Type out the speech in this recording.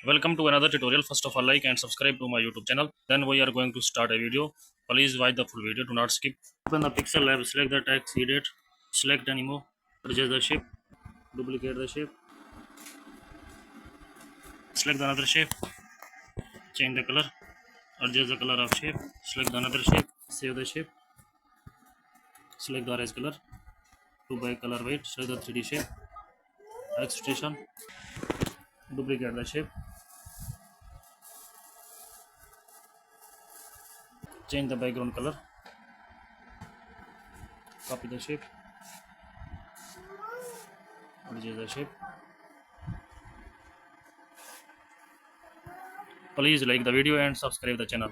Welcome to another tutorial. First of all, like and subscribe to my YouTube channel. Then we are going to start a video. Please watch the full video. Do not skip. Open the pixel lab. Select the text edit. Select animo. Adjust the shape. Duplicate the shape. Select another shape. Change the color. Adjust the color of shape. Select another shape. Save the shape. Select the orange color. 2 by color white. Select the 3D shape. Extrusion. Duplicate the shape. Change the background color. Copy the shape. Adjust the shape. Please like the video and subscribe the channel.